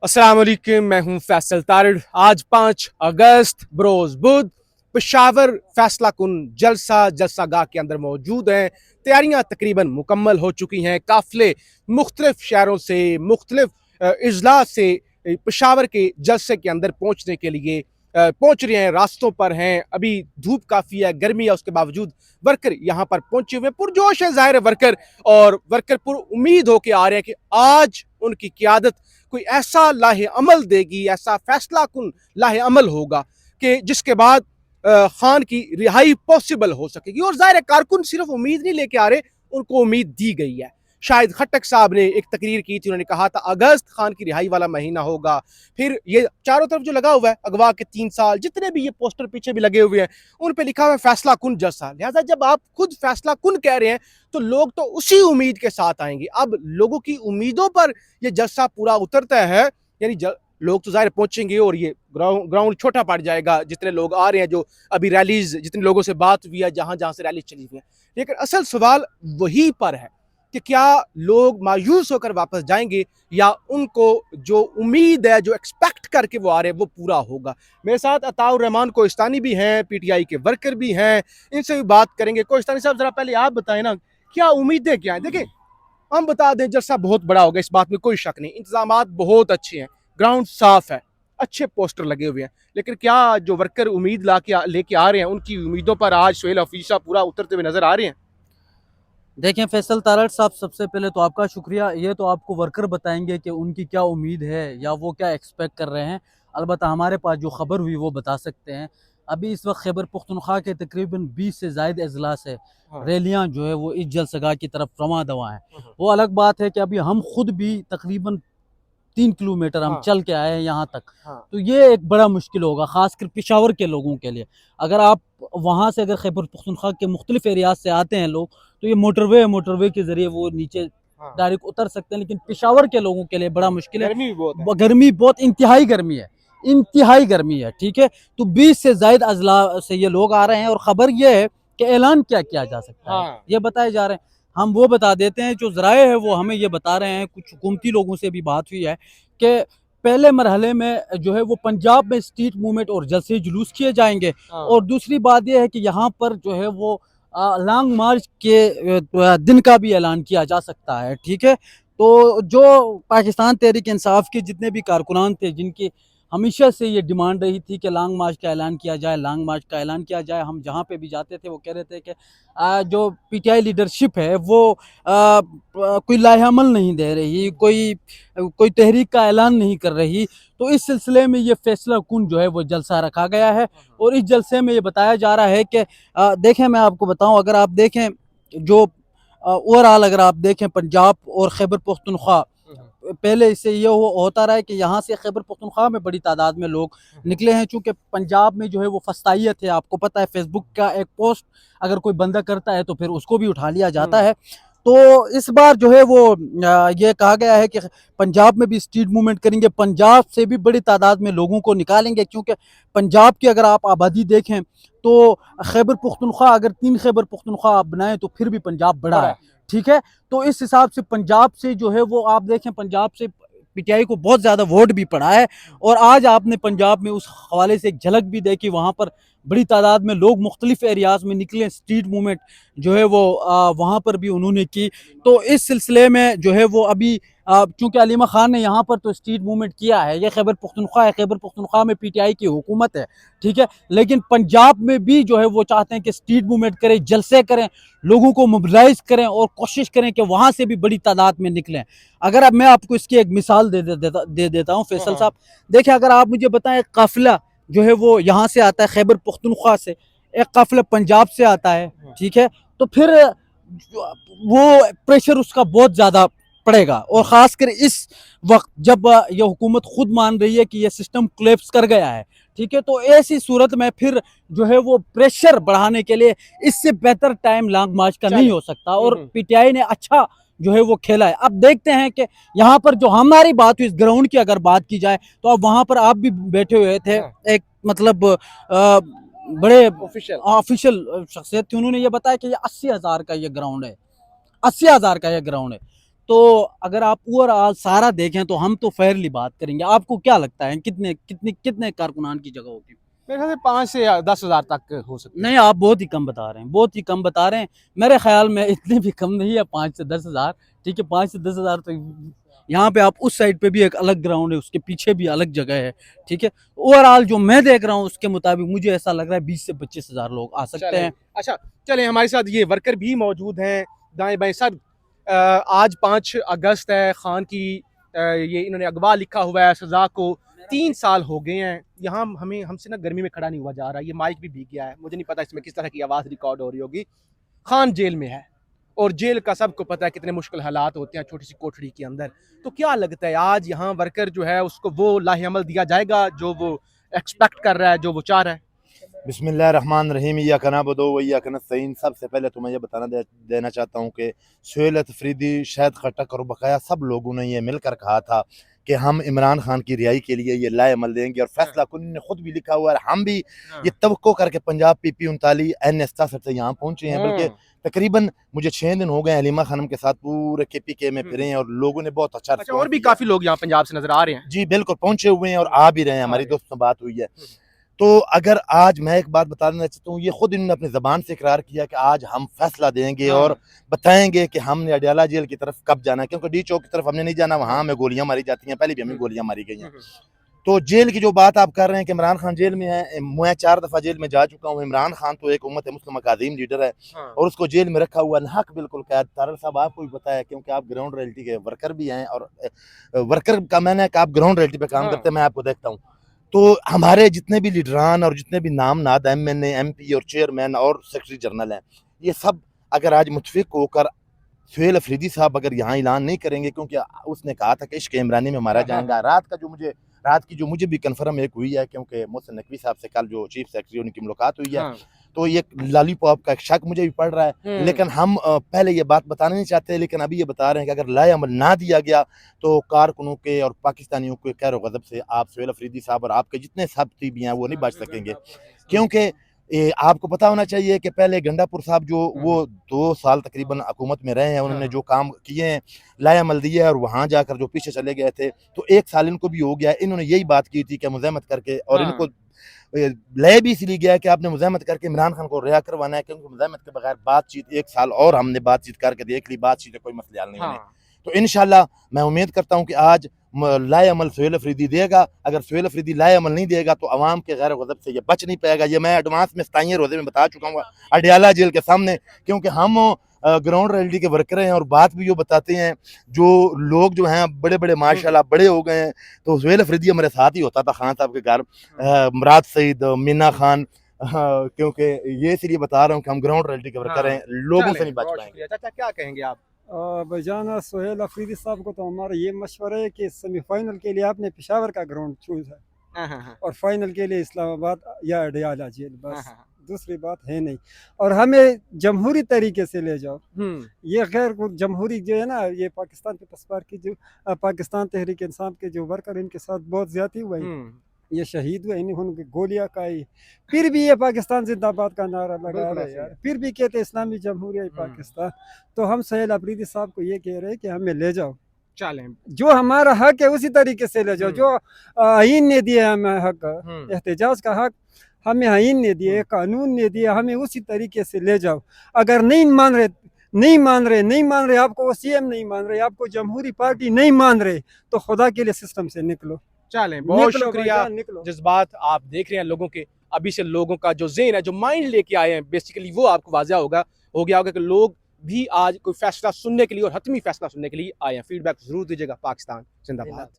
अस्सलाम वालेकुम, मैं हूं फैसल तारिड़। आज 5 अगस्त बरोज बुध पेशावर फैसला कुन जलसा गाह के अंदर मौजूद हैं। तैयारियां तकरीबन मुकम्मल हो चुकी हैं। काफिले मुख्तलिफ शहरों से मुख्तलिफ अजला से पेशावर के जलसे के अंदर पहुंचने के लिए पहुंच रहे हैं, रास्तों पर हैं। अभी धूप काफ़ी है, गर्मी है, उसके बावजूद वर्कर यहाँ पर पहुंचे हुए पुरजोश है। ज़ाहिर है वर्कर पुर उम्मीद होके आ रहे हैं कि आज उनकी क़यादत कोई ऐसा लाहे अमल देगी, ऐसा फैसला कुन लाहे अमल होगा कि जिसके बाद खान की रिहाई पॉसिबल हो सकेगी। और ज़ाहिर है कारकुन सिर्फ उम्मीद नहीं लेके आ रहे, उनको उम्मीद दी गई है। शाहिद खट्टक साहब ने एक तकरीर की थी, उन्होंने कहा था अगस्त खान की रिहाई वाला महीना होगा। फिर ये चारों तरफ जो लगा हुआ है अगवा के 3 साल, जितने भी ये पोस्टर पीछे भी लगे हुए हैं, उन पे लिखा हुआ है फैसला कुन जलसा। लिहाजा जब आप खुद फैसला कुन कह रहे हैं तो लोग तो उसी उम्मीद के साथ आएंगे। अब लोगों की उम्मीदों पर ये जलसा पूरा उतरता है, यानी लोग तो जाहिर पहुंचेंगे और ये ग्राउंड छोटा पड़ जाएगा। जितने लोग आ रहे हैं, जो अभी रैलीज, जितने लोगों से बात हुई है, जहां जहां से रैली चली हुई है, लेकिन असल सवाल वही पर है कि क्या लोग मायूस होकर वापस जाएंगे या उनको जो उम्मीद है, जो एक्सपेक्ट करके वो आ रहे हैं, वो पूरा होगा। मेरे साथ अताउर रहमान कोहिस्तानी भी हैं, पीटीआई के वर्कर भी हैं, इनसे भी बात करेंगे। कोहिस्तानी साहब, जरा पहले आप बताएं ना, क्या उम्मीदें क्या हैं? देखिए, हम बता दें जलसा बहुत बड़ा होगा, इस बात में कोई शक नहीं। इंतजामात बहुत अच्छे हैं, ग्राउंड साफ है, अच्छे पोस्टर लगे हुए हैं, लेकिन क्या जो वर्कर उम्मीद लेके आ रहे हैं, उनकी उम्मीदों पर आज सोहेल हफीज़ पूरा उतरते हुए नजर आ रहे हैं? देखें फैसल तारड़ साहब, सबसे पहले तो आपका शुक्रिया। ये तो आपको वर्कर बताएंगे कि उनकी क्या उम्मीद है या वो क्या एक्सपेक्ट कर रहे हैं। अलबत्ता हमारे पास जो खबर हुई वो बता सकते हैं। अभी इस वक्त खैबर पुख्तनख्वा के तकरीबन 20 से ज़ायद अजलास है, हाँ। रैलियाँ जो है वो इस जलसगाह की तरफ रवां दवा हैं। हाँ। वो अलग बात है कि अभी हम खुद भी तकरीबन 3 किलोमीटर हम हाँ। चल के आए हैं यहाँ तक। हाँ। तो ये एक बड़ा मुश्किल होगा, ख़ासकर पेशावर के लोगों के लिए। अगर आप वहाँ से अगर खैबर पख्तूनख्वा के मुख्तलिफ एरियाज से आते हैं लोग, तो ये मोटरवे के ज़रिए वो नीचे हाँ। डायरेक्ट उतर सकते हैं, लेकिन पेशावर के लोगों के लिए बड़ा मुश्किल है। गर्मी भी बहुत है। गर्मी बहुत इंतहाई गर्मी है, इंतहाई गर्मी है, ठीक है। तो 20 से ज़ायद अजला से ये लोग आ रहे हैं और ख़बर ये है कि ऐलान क्या किया जा सकता है, हाँ। ये बताए जा रहे हैं। हम वो बता देते हैं, जो ज़राए हैं वो हमें ये बता रहे हैं, कुछ हुकूमती लोगों से भी बात हुई है कि पहले मरहले में जो है वो पंजाब में स्ट्रीट मूवमेंट और जलसे जुलूस किए जाएंगे। हाँ। और दूसरी बात यह है कि यहाँ पर जो है वो लॉन्ग मार्च के दिन का भी ऐलान किया जा सकता है, ठीक है। तो जो पाकिस्तान तहरीक इंसाफ के जितने भी कारकुनान थे, जिनकी हमेशा से ये डिमांड रही थी कि लॉन्ग मार्च का ऐलान किया जाए, लॉन्ग मार्च का ऐलान किया जाए, हम जहाँ पे भी जाते थे वो कह रहे थे कि जो पीटीआई लीडरशिप है वो कोई लाहेअमल नहीं दे रही, कोई कोई तहरीक का ऐलान नहीं कर रही। तो इस सिलसिले में ये फैसला कुन जो है वो जलसा रखा गया है। और इस जलसे में ये बताया जा रहा है कि देखें, मैं आपको बताऊं, अगर आप देखें जो ओवरऑल अगर आप देखें पंजाब और खैबर पख्तूनख्वा, पहले इससे ये होता रहा है कि यहाँ से खैबर पख्तूनख्वा में बड़ी तादाद में लोग निकले हैं। चूँकि पंजाब में जो है वो फस्तायत है, आपको पता है, फेसबुक का एक पोस्ट अगर कोई बंदा करता है तो फिर उसको भी उठा लिया जाता है। तो इस बार जो है वो ये कहा गया है कि पंजाब में भी स्ट्रीट मूवमेंट करेंगे, पंजाब से भी बड़ी तादाद में लोगों को निकालेंगे। क्योंकि पंजाब की अगर आप आबादी देखें तो खैबर पख्तूनख्वा, अगर 3 खैबर पख्तूनख्वा आप बनाएं तो फिर भी पंजाब बड़ा है, ठीक है। तो इस हिसाब से पंजाब से जो है वो आप देखें, पंजाब से पीटीआई को बहुत ज़्यादा वोट भी पड़ा है। और आज आपने पंजाब में उस हवाले से एक झलक भी देखी, वहाँ पर बड़ी तादाद में लोग मुख्तलिफ एरियाज़ में निकले, स्ट्रीट मूवमेंट जो है वो वहाँ पर भी उन्होंने की। तो इस सिलसिले में जो है वो अभी चूँकि अलीमा खान ने यहाँ पर तो स्ट्रीट मूवमेंट किया है, ये खैबर पख्तूनख्वा है, खैबर पख्तूनख्वा में पीटीआई की हुकूमत है, ठीक है। लेकिन पंजाब में भी जो है वो चाहते हैं कि स्ट्रीट मूवमेंट करें, जलसे करें, लोगों को मोबिलाइज करें और कोशिश करें कि वहाँ से भी बड़ी तादाद में निकलें। अगर अब मैं आपको इसकी एक मिसाल दे देता हूँ फैसल साहब। देखिए, अगर आप मुझे बताएं, काफिला जो है वो यहाँ से आता है खैबर पख्तूनख्वा से, एक काफिला पंजाब से आता है, ठीक है। तो फिर वो प्रेशर उसका बहुत ज़्यादा पड़ेगा। और ख़ासकर इस वक्त जब ये हुकूमत खुद मान रही है कि ये सिस्टम कोलैप्स कर गया है, ठीक है। तो ऐसी सूरत में फिर जो है वो प्रेशर बढ़ाने के लिए इससे बेहतर टाइम लॉन्ग मार्च का नहीं हो सकता। और पीटीआई ने अच्छा जो है वो खेला है। अब देखते हैं कि यहाँ पर जो हमारी बात हुई, इस ग्राउंड की अगर बात की जाए, तो अब वहाँ पर आप भी बैठे हुए थे, एक मतलब बड़े ऑफिशियल शख्सियत थी, उन्होंने ये बताया कि ये 80,000 का ये ग्राउंड है, 80,000 का ये ग्राउंड है। तो अगर आप ओवरऑल सारा देखें तो हम तो फेयरली बात करेंगे। आपको क्या लगता है कितने कितने कितने कारकुनान की जगह होगी? मेरे ख्याल से 5 से 10 हज़ार तक हो सकते हैं। नहीं, आप बहुत ही कम बता रहे हैं, बहुत ही कम बता रहे हैं। मेरे ख्याल में इतने भी कम नहीं है, 5 से 10 हज़ार। ठीक है, 5 से 10 हज़ार तो यहाँ पे आप उस साइड पे भी एक अलग ग्राउंड है, उसके पीछे भी अलग जगह है। ठीक है, ओवरऑल जो मैं देख रहा हूँ उसके मुताबिक मुझे ऐसा लग रहा है 20 से 25 हज़ार लोग आ सकते चलें, हैं। अच्छा चलें, हमारे साथ ये वर्कर भी मौजूद हैं दाएं बाएं। सर, आज 5 अगस्त है, खान की ये इन्होंने अगवा लिखा हुआ है, सजा को 3 साल हो गए हैं। यहाँ हमें हमसे ना गर्मी में खड़ा नहीं हुआ जा रहा, ये माइक भी भीग गया है, मुझे नहीं पता इसमें किस तरह की आवाज़ रिकॉर्ड हो रही होगी। खान जेल में है और जेल का सबको पता है कितने मुश्किल हालात होते हैं छोटी सी कोठरी के अंदर। तो क्या लगता है आज यहाँ वर्कर जो है उसको वो लाहेअमल दिया जाएगा जो वो एक्सपेक्ट कर रहा है, जो वो चाह रहा है? बिस्मिल्लाहिर्रहमानिर्रहीम, इय्याका नअबुदु व इय्याका नस्तईन। सबसे पहले तो मैं ये देना चाहता हूँ कि सुहेल अफरीदी, शाहिद खट्टक और बकाया सब लोगों ने ये मिलकर कहा था कि हम इमरान खान की रिहाई के लिए ये लाएअमल देंगे, और फैसला कुन ने खुद भी लिखा हुआ है। हम भी ये तवक्को करके पंजाब PP 39 N67 से यहाँ पहुँचे हैं, बल्कि तकरीबन मुझे 6 दिन हो गए हलीमा खानम के साथ पूरे KPK में फिरे हैं, और लोगों ने बहुत अच्छा अच्छा, और भी काफी लोग यहाँ पंजाब से नजर आ रहे हैं। जी बिल्कुल पहुंचे हुए हैं और आ भी रहे हैं, हमारी दोस्तों से बात हुई है। तो अगर आज मैं एक बात बता देना चाहता हूँ, ये खुद इन्होंने अपनी ज़बान से इकरार किया कि आज हम फैसला देंगे और बताएंगे कि हमने अडियाला जेल की तरफ कब जाना है, क्योंकि डी चौक की तरफ हमने नहीं जाना, वहाँ हमें गोलियां मारी जाती हैं, पहले भी हमें गोलियां मारी गई हैं। तो जेल की जो बात आप कर रहे हैं कि इमरान खान जेल में है, मैं 4 दफ़ा जेल में जा चुका हूँ। इमरान खान तो एक उम्मत मुस्लिमा का अज़ीम लीडर है और उसको जेल में रखा हुआ हक बिल्कुल कैद। तारड़ साहब आपको भी पता है, क्योंकि आप ग्राउंड रियलिटी के वर्कर भी हैं, और वर्कर का मैंने कि आप ग्राउंड रियलिटी पे काम करते हैं, मैं आपको देखता हूँ। तो हमारे जितने भी लीडरान और जितने भी नामनाद MNA MP और चेयरमैन और सेक्रेटरी जनरल हैं, ये सब अगर आज मुतफिक होकर सुहेल अफरीदी साहब अगर यहाँ ऐलान नहीं करेंगे, क्योंकि उसने कहा था कि इश्क इमरानी में मारा जाएगा। रात की जो मुझे भी कन्फर्म एक हुई है, क्योंकि मोहसिन नकवी साहब से कल जो चीफ सेक्रेटरी उनकी मुलाकात हुई है, तो ये लॉलीपॉप का शक मुझे भी पड़ रहा है। लेकिन हम पहले ये बात बताना नहीं चाहते, लेकिन अभी ये बता रहे हैं कि अगर लाएअमल ना दिया गया तो कारकुनों के और पाकिस्तानियों के कहर गज़ब से आप सुहेल अफरीदी साहब और आपके जितने साथी भी हैं वो नहीं बच सकेंगे। क्योंकि आपको पता होना चाहिए कि पहले गंडापुर साहब जो वो 2 साल तकरीबन हुकूमत में रहे हैं, उन्होंने जो काम किए हैं, लाएअमल दिया है, और वहाँ जाकर जो पीछे चले गए थे, तो 1 साल इनको भी हो गया है। इन्होंने यही बात की थी कि मुज़ाहमत करके, और इनको लय भी इसलिए गया है कि आपने मुज़ाहमत करके इमरान खान को रिहा करवाना है, क्योंकि मुज़ाहमत के बगैर बातचीत 1 साल और हमने बातचीत करके देख ली, बातचीत कोई मसले हल नहीं होने। तो इंशाल्लाह मैं उम्मीद करता हूँ कि आज लाएअमल सुहेल अफरीदी देगा। अगर सुहेल अफरीदी लाएअमल नहीं देगा तो अवाम के गैर गज़ब से ये बच नहीं पाएगा। ये मैं एडवांस में 27 रोज़े में बता चुका हूँ अडियाला जेल के सामने, क्योंकि हम ग्राउंड रियलिटी के वर्कर हैं और बात भी जो बताते हैं, जो लोग जो हैं बड़े बड़े माशाल्लाह बड़े हो गए हैं। तो सुहेल अफरीदी हमारे साथ ही होता था खान साहब के घर, मुराद सईद, मीना खान, क्योंकि ये इसलिए बता रहा हूँ कि हम ग्राउंड रियलिटी के वर्कर हैं, लोगों से नहीं बच पाएंगे। चाचा क्या कहेंगे आप? भाईजान सुहेल अफरीदी साहब को तो हमारा ये मशवरा है कि सेमीफाइनल के लिए आपने पेशावर का ग्राउंड चूज है और फाइनल के लिए इस्लामाबाद या अडियाला जेल, बस दूसरी बात है नहीं। और हमें जमहूरी तरीके से ले जाओ, ये गैर जमहूरी जो है ना, ये पाकिस्तान पीपल्स पार्टी की जो पाकिस्तान तहरीक इंसाफ के जो वर्कर, इनके साथ बहुत ज्यादती हुई, ये शहीद हुए, इन्होंने गोलियां खाई, फिर भी ये पाकिस्तान जिंदाबाद का नारा लगा रहे यार, फिर भी कहते इस्लामी जमहूरिया पाकिस्तान। तो हम सुहेल अफरीदी साहब को ये कह रहे हैं कि हमें ले जाओ, चलें, जो हमारा हक है उसी तरीके से ले जाओ। जो आईन ने दिया हमें हक, एहतजाज का हक हमें आईन ने दिए, कानून ने दिया, हमें उसी तरीके से ले जाओ। अगर नहीं मान रहे, आपको वो CM नहीं मान रहे, आपको जमहूरी पार्टी नहीं मान रहे, तो खुदा के लिए सिस्टम से निकलो। चलें, बहुत शुक्रिया। जज्बात आप देख रहे हैं लोगों के, अभी से लोगों का जो ज़हन है, जो माइंड लेके आए हैं, बेसिकली वो आपको वाज़ा हो गया होगा कि लोग भी आज कोई फैसला सुनने के लिए और हतमी फैसला सुनने के लिए आए हैं। फीडबैक जरूर दीजिएगा। पाकिस्तान जिंदाबाद।